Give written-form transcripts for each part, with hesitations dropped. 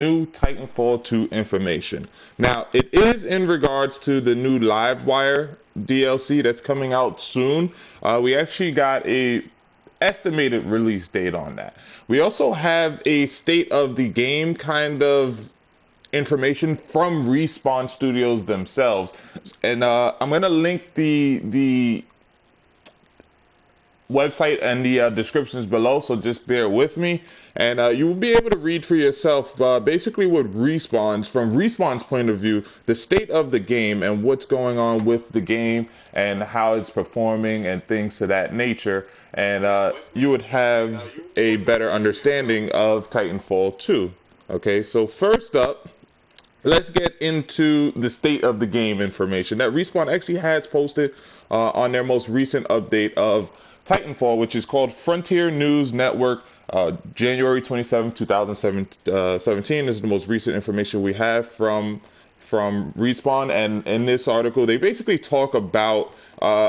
new Titanfall 2 information. Now, it is in regards to the new Livewire DLC that's coming out soon. We actually got a estimated release date on that. We also have a state of the game kind of information from Respawn Studios themselves, and I'm gonna link the website and the descriptions below, so just bear with me, and you will be able to read for yourself basically what from Respawn's point of view, the state of the game and what's going on with the game and how it's performing and things to that nature, and you would have a better understanding of Titanfall 2. Okay, so first up, let's get into the state of the game information that Respawn actually has posted on their most recent update of Titanfall, which is called Frontier News Network, January 27th, 2017. Is the most recent information we have from Respawn. And in this article, they basically talk about,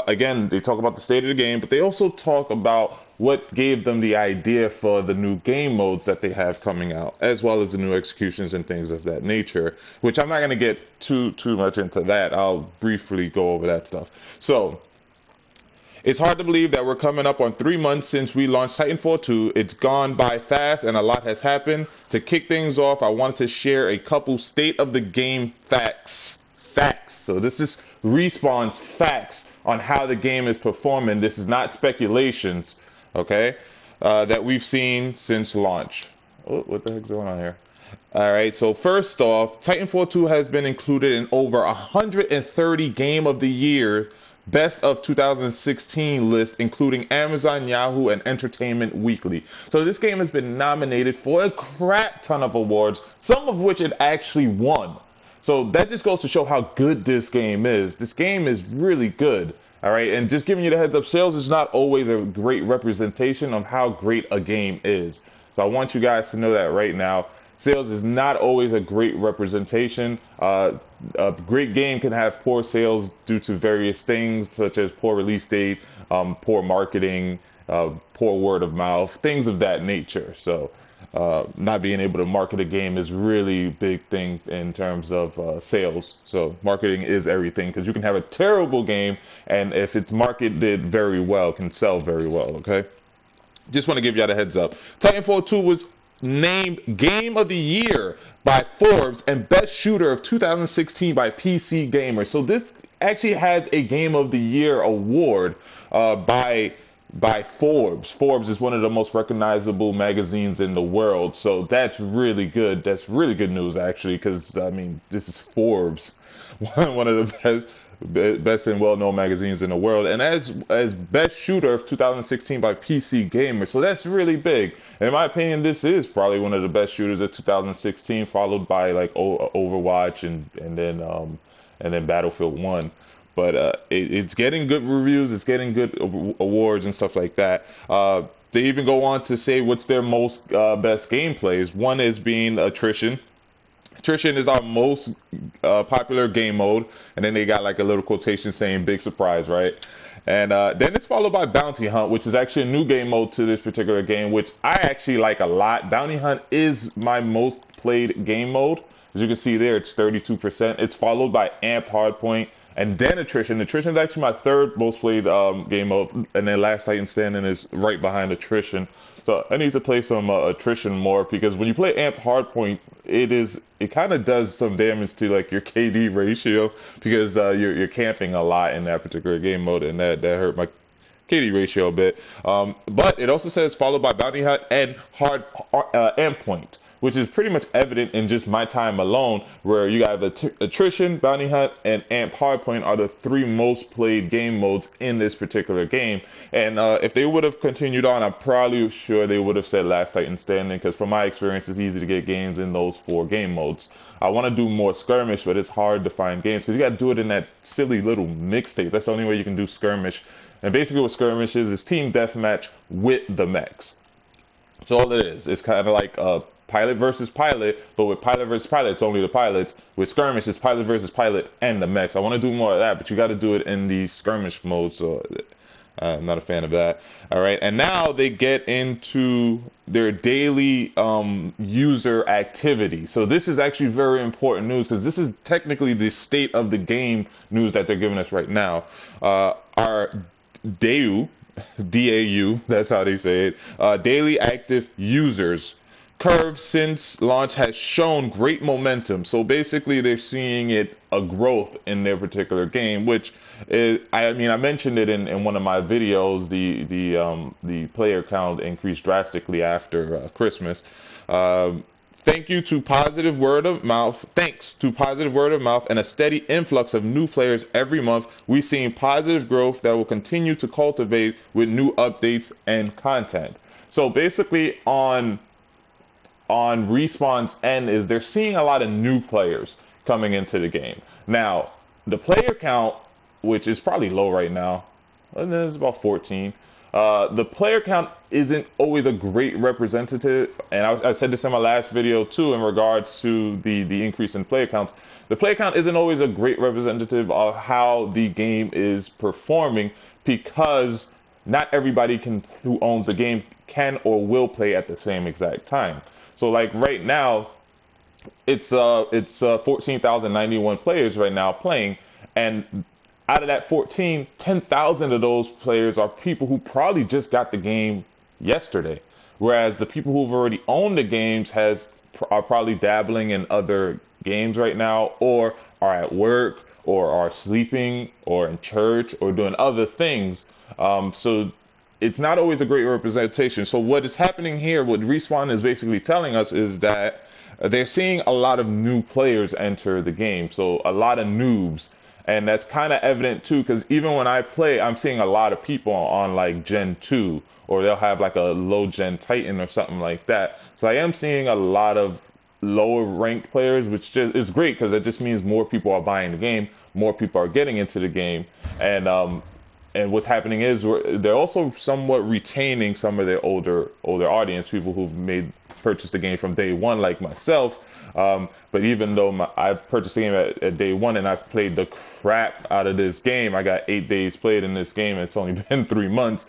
again, they talk about the state of the game, but they also talk about what gave them the idea for the new game modes that they have coming out, as well as the new executions and things of that nature, which I'm not going to get too much into that. I'll briefly go over that stuff. So, it's hard to believe that we're coming up on 3 months since we launched Titanfall 2. It's gone by fast and a lot has happened. To kick things off, I wanted to share a couple state of the game facts. Facts. So this is Respawn's facts on how the game is performing. This is not speculations, okay, that we've seen since launch. Oh, what the heck's going on here? All right, so first off, Titanfall 2 has been included in over 130 Game of the Year Best of 2016 list, including Amazon, Yahoo, and Entertainment Weekly. So this game has been nominated for a crap ton of awards, some of which it actually won. So that just goes to show how good this game is. This game is really good. All right, and just giving you the heads up, sales is not always a great representation of how great a game is. So I want you guys to know that right now. Sales is not always a great representation. A great game can have poor sales due to various things, such as poor release date, poor marketing, poor word of mouth, things of that nature. So, not being able to market a game is really a big thing in terms of sales. So, marketing is everything because you can have a terrible game, and if it's marketed very well, it can sell very well. Okay. Just want to give y'all a heads up. Titanfall 2 was named Game of the Year by Forbes and Best Shooter of 2016 by PC Gamer. So this actually has a Game of the Year award by Forbes. Forbes is one of the most recognizable magazines in the world. So that's really good. That's really good news actually, because I mean this is Forbes, one of the best and well-known magazines in the world, and as best shooter of 2016 by PC Gamer. So that's really big. In my opinion, this is probably one of the best shooters of 2016, followed by like Overwatch and then Battlefield 1. But it's getting good reviews, it's getting good awards and stuff like that. They even go on to say what's their most best gameplays. One is being attrition. Attrition is our most popular game mode, and then they got like a little quotation saying "big surprise," right? And then it's followed by Bounty Hunt, which is actually a new game mode to this particular game, which I actually like a lot. Bounty Hunt is my most played game mode. As you can see there, it's 32%. It's followed by Amped Hardpoint, and then Attrition. Attrition is actually my third most played game mode, and then Last Titan Standing is right behind Attrition. So I need to play some Attrition more because when you play Amped Hardpoint, it kind of does some damage to like your KD ratio because you're camping a lot in that particular game mode, and that hurt my KD ratio a bit. But it also says followed by Bounty Hunt and Endpoint, which is pretty much evident in just my time alone, where you have Attrition, Bounty Hunt, and Amped Hardpoint are the three most played game modes in this particular game. And if they would have continued on, I'm probably sure they would have said Last Titan Standing, because from my experience, it's easy to get games in those four game modes. I want to do more skirmish, but it's hard to find games because you got to do it in that silly little mixtape. That's the only way you can do skirmish. And basically what skirmish is team deathmatch with the mechs. That's all it is. It's kind of like pilot versus pilot, but with pilot versus pilot, it's only the pilots. With skirmish, it's pilot versus pilot and the mechs. I want to do more of that, but you got to do it in the skirmish mode. So I'm not a fan of that. All right, and now they get into their daily user activity. So this is actually very important news because this is technically the state of the game news that they're giving us right now. Our DAU, DAU, that's how they say it, daily active users curve since launch has shown great momentum. So basically, they're seeing it a growth in their particular game, which is, I mean, I mentioned it in one of my videos. The player count increased drastically after Christmas. Thank you to positive word of mouth. Thanks to positive word of mouth and a steady influx of new players every month, we've seen positive growth that will continue to cultivate with new updates and content. So basically, on Respawn's end is they're seeing a lot of new players coming into the game. Now, the player count, which is probably low right now, it's about 14. The player count isn't always a great representative, and I said this in my last video too in regards to the increase in player counts. The player count isn't always a great representative of how the game is performing because not everybody who owns the game can or will play at the same exact time. So like right now, it's 14,091 players right now playing, and out of that 14, 10,000 of those players are people who probably just got the game yesterday, whereas the people who've already owned the games are probably dabbling in other games right now, or are at work, or are sleeping, or in church, or doing other things. So it's not always a great representation. So what is happening here, what Respawn is basically telling us is that they're seeing a lot of new players enter the game. So a lot of noobs. And that's kind of evident too, because even when I play, I'm seeing a lot of people on like Gen 2, or they'll have like a low Gen Titan or something like that. So I am seeing a lot of lower ranked players, which just is great because it just means more people are buying the game, more people are getting into the game. And what's happening is they're also somewhat retaining some of their older audience, people who've purchased the game from day one, like myself. But even though I purchased the game at day one and I've played the crap out of this game, I got 8 days played in this game. And it's only been 3 months.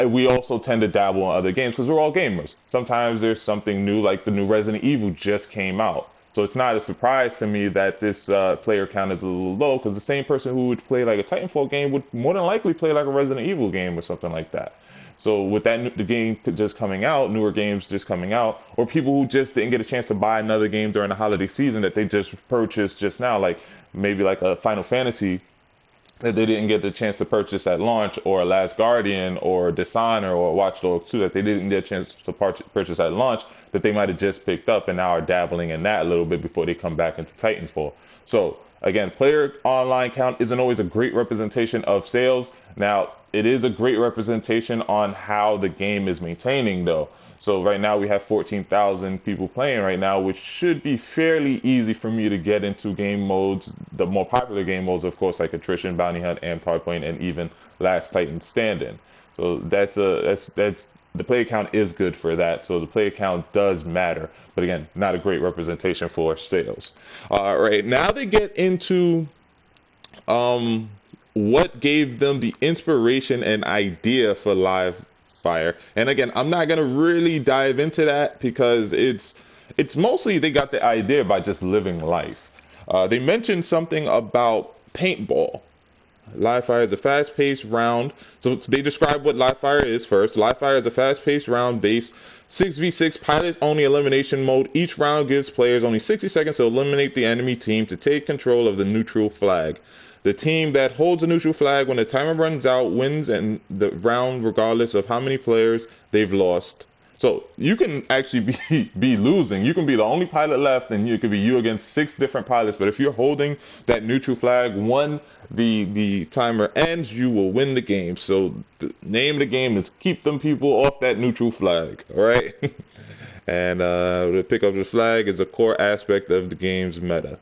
We also tend to dabble in other games because we're all gamers. Sometimes there's something new, like the new Resident Evil just came out. So it's not a surprise to me that this player count is a little low, because the same person who would play like a Titanfall game would more than likely play like a Resident Evil game or something like that. So with that, the game just coming out, newer games just coming out, or people who just didn't get a chance to buy another game during the holiday season that they just purchased just now, like maybe like a Final Fantasy that they didn't get the chance to purchase at launch, or Last Guardian, or Dishonor, or Watch Dogs 2 that they didn't get a chance to purchase at launch, that they might have just picked up and now are dabbling in that a little bit before they come back into Titanfall. So again, player online count isn't always a great representation of sales. Now, it is a great representation on how the game is maintaining though. So right now we have 14,000 people playing right now, which should be fairly easy for me to get into game modes, the more popular game modes, of course, like Attrition, Bounty Hunt, Amped Hardpoint, and even Last Titan Stand-In. So that's the player count is good for that. So the player count does matter, but again, not a great representation for sales. All right, now they get into what gave them the inspiration and idea for live fire. And again, I'm not gonna really dive into that because it's mostly they got the idea by just living life. They mentioned something about paintball. Live fire is a fast-paced round. So they describe what live fire is first. Live fire is a fast-paced round-based 6v6 pilot-only elimination mode. Each round gives players only 60 seconds to eliminate the enemy team to take control of the neutral flag. The team that holds the neutral flag when the timer runs out wins and the round regardless of how many players they've lost. So you can actually be losing. You can be the only pilot left, and it could be you against 6 different pilots. But if you're holding that neutral flag, when the timer ends, you will win the game. So the name of the game is keep them people off that neutral flag. All right. And the pick up the flag is a core aspect of the game's meta.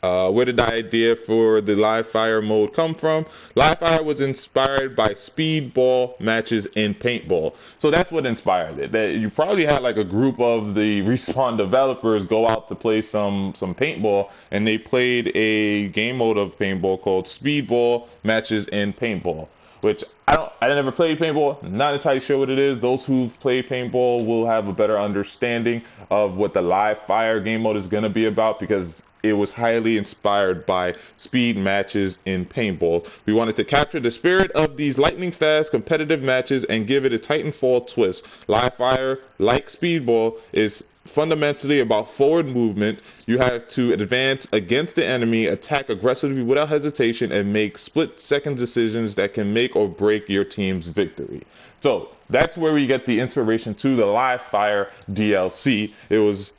Where did the idea for the live fire mode come from? Live fire was inspired by speedball matches in paintball. So that's what inspired it. That you probably had like a group of the Respawn developers go out to play some paintball, and they played a game mode of paintball called speedball matches in paintball. Which I never played paintball, not entirely sure what it is. Those who've played paintball will have a better understanding of what the live fire game mode is going to be about, because it was highly inspired by speed matches in paintball. We wanted to capture the spirit of these lightning fast competitive matches and give it a Titanfall twist. Live fire, like speedball, is fundamentally about forward movement. You have to advance against the enemy, attack aggressively without hesitation, and make split-second decisions that can make or break your team's victory. So that's where we get the inspiration to the live fire DLC. It was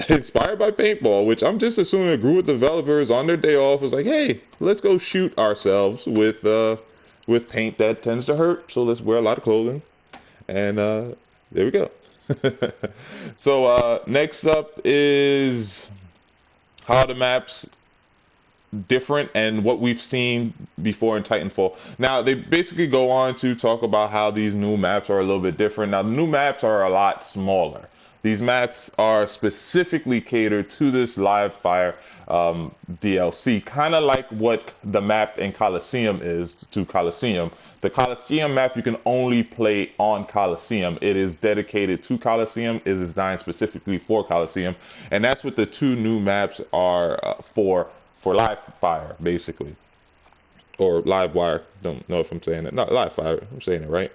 inspired by paintball, which I'm just assuming a group of developers on their day off was like, hey, let's go shoot ourselves with paint that tends to hurt, so let's wear a lot of clothing. And there we go. So next up is how the maps different and what we've seen before in Titanfall. Now they basically go on to talk about how these new maps are a little bit different. Now the new maps are a lot smaller. These maps are specifically catered to this live fire DLC, kind of like what the map in Coliseum is to Coliseum. The Coliseum map you can only play on Coliseum. It is dedicated to Coliseum, it is designed specifically for Coliseum, and that's what the two new maps are for live fire, basically, or live wire. Don't know if I'm saying it. Not live fire. I'm saying it right.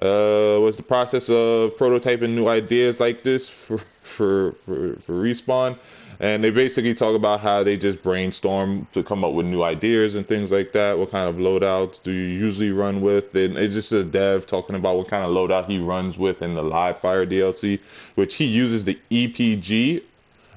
Was the process of prototyping new ideas like this for Respawn, and they basically talk about how they just brainstorm to come up with new ideas and things like that. What kind of loadouts do you usually run with? And it's just a dev talking about what kind of loadout he runs with in the live fire DLC, which he uses the EPG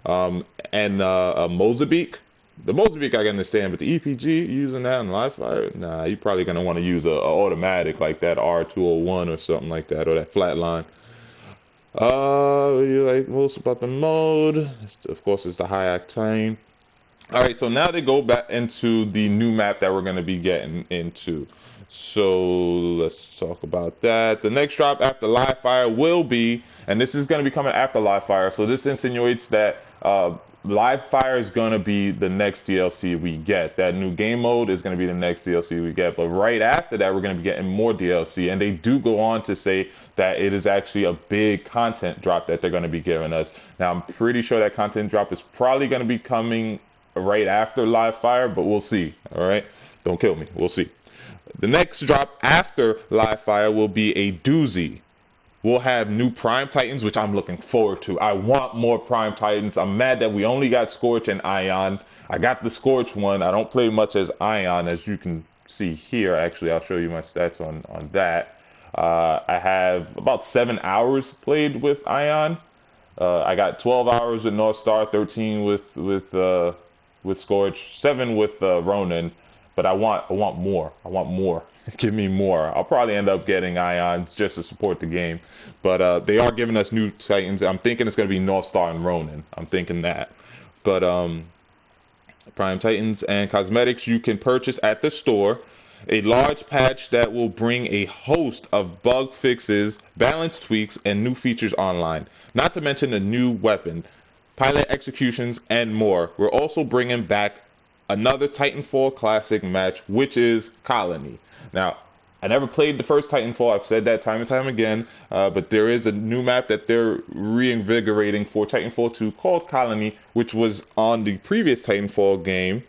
and a Mozambique. The Mozambique I can understand, but the EPG using that in live fire, nah, you're probably gonna want to use a automatic like that R201 or something like that, or that flatline. You like most about the mode? Of course, it's the high octane. All right, so now they go back into the new map that we're going to be getting into. So let's talk about that. The next drop after live fire will be, and this is going to be coming after live fire. So this insinuates that live fire is going to be the next DLC we get. That new game mode is going to be the next DLC we get. But right after that, we're going to be getting more DLC. And they do go on to say that it is actually a big content drop that they're going to be giving us. Now, I'm pretty sure that content drop is probably going to be coming right after live fire, but we'll see. All right, don't kill me, we'll see. The next drop after live fire will be a doozy. We'll have new Prime Titans, which I'm looking forward to. I want more Prime Titans. I'm mad that we only got Scorch and Ion. I got the Scorch one. I don't play much as Ion, as you can see here. Actually, I'll show you my stats on that. I have about 7 hours played with Ion. I got 12 hours with North Star, 13 with Scorch, 7 with Ronin, but I want more. I want more. Give me more. I'll probably end up getting Ions just to support the game, but they are giving us new Titans. I'm thinking it's going to be North Star and Ronin. I'm thinking that, but Prime Titans and cosmetics you can purchase at the store. A large patch that will bring a host of bug fixes, balance tweaks, and new features online. Not to mention a new weapon, pilot executions, and more. We're also bringing back another Titanfall classic match, which is Colony. Now, I never played the first Titanfall. I've said that time and time again, but there is a new map that they're reinvigorating for Titanfall 2 called Colony, which was on the previous Titanfall game.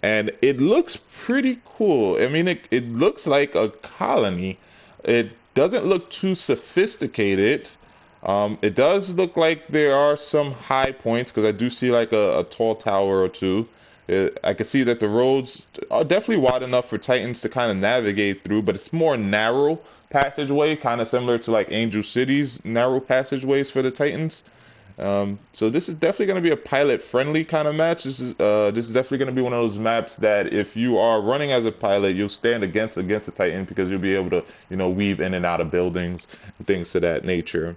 And it looks pretty cool. I mean, it looks like a colony. It doesn't look too sophisticated. It does look like there are some high points, because I do see like a tall tower or two. I can see that the roads are definitely wide enough for Titans to kind of navigate through, but it's more narrow passageway, kind of similar to like Angel City's narrow passageways for the Titans. So this is definitely going to be a pilot-friendly kind of match. This is definitely going to be one of those maps that if you are running as a pilot, you'll stand against a Titan, because you'll be able to, weave in and out of buildings and things to that nature.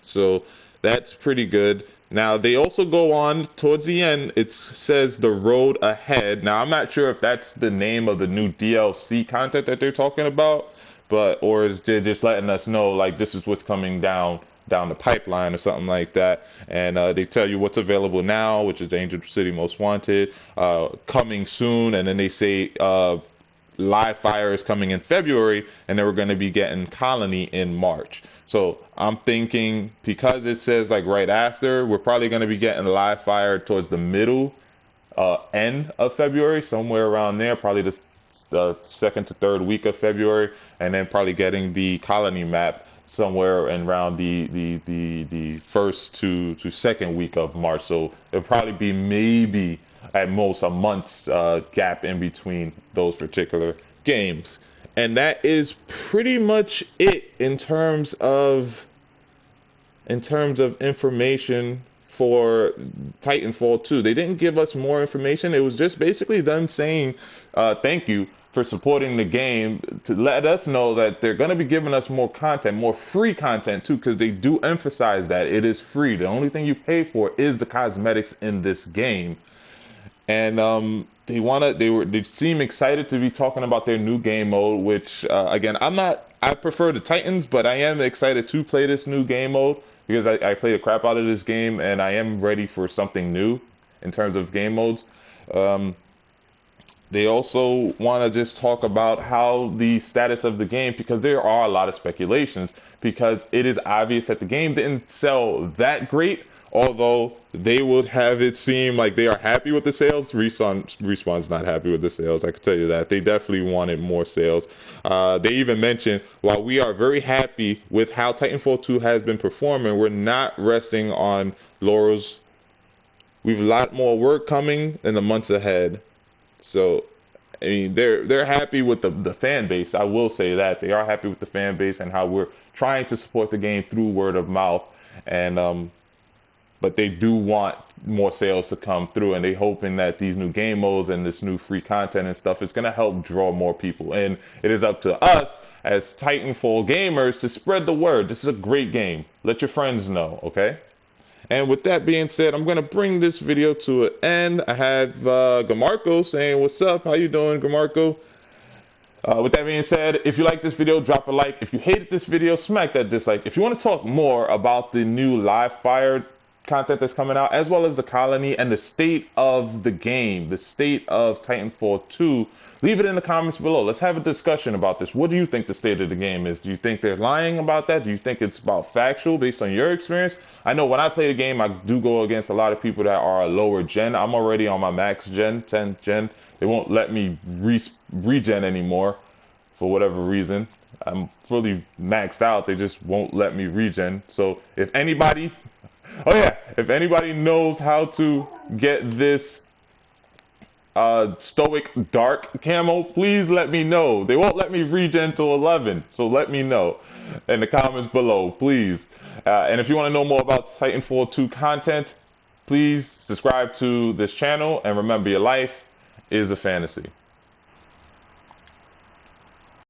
So That's pretty good. Now they also go on towards the end. It says the road ahead. Now I'm not sure if that's the name of the new DLC content that they're talking about, but or is they just letting us know like this is what's coming down the pipeline or something like that. And they tell you what's available now, which is Angel City Most Wanted, coming soon, and then they say Live Fire is coming in February, and then we're going to be getting Colony in March. So I'm thinking because it says like right after, we're probably going to be getting Live Fire towards the middle, end of February, somewhere around there, probably the second to third week of February, and then probably getting the Colony map somewhere in around the first to second week of March. So it'll probably be maybe at most a month's gap in between those particular games. And that is pretty much it in terms of information for Titanfall 2. They didn't give us more information. It was just basically them saying thank you for supporting the game, to let us know that they're going to be giving us more content, more free content too, because they do emphasize that it is free. The only thing you pay for is the cosmetics in this game. And they seem excited to be talking about their new game mode, which again, I prefer the Titans, but I am excited to play this new game mode because I played the crap out of this game and I am ready for something new in terms of game modes. They also want to just talk about how the status of the game, because there are a lot of speculations, because it is obvious that the game didn't sell that great, although they would have it seem like they are happy with the sales. Respawn's not happy with the sales, I can tell you that. They definitely wanted more sales. They even mentioned, while we are very happy with how Titanfall 2 has been performing, we're not resting on laurels. We've a lot more work coming in the months ahead. So, I mean, they're happy with the fan base. I will say that they are happy with the fan base and how we're trying to support the game through word of mouth. And but they do want more sales to come through, and they hoping that these new game modes and this new free content and stuff is going to help draw more people. And it is up to us as Titanfall gamers to spread the word. This is a great game. Let your friends know, okay? And with that being said, I'm going to bring this video to an end. I have Gamarco saying, what's up? How you doing, Gamarco? With that being said, if you like this video, drop a like. If you hated this video, smack that dislike. If you want to talk more about the new Live Fire content that's coming out, as well as the Colony and the state of the game, the state of Titanfall 2, leave it in the comments below. Let's have a discussion about this. What do you think the state of the game is? Do you think they're lying about that? Do you think it's about factual based on your experience? I know when I play the game, I do go against a lot of people that are a lower gen. I'm already on my max gen, 10th gen. They won't let me regen anymore for whatever reason. I'm fully maxed out. They just won't let me regen. So if anybody, oh yeah, if anybody knows how to get this Stoic Dark camo, please let me know. They won't let me regen till 11, so let me know in the comments below, please. And if you want to know more about Titanfall 2 content, please subscribe to this channel, and remember, your life is a fantasy.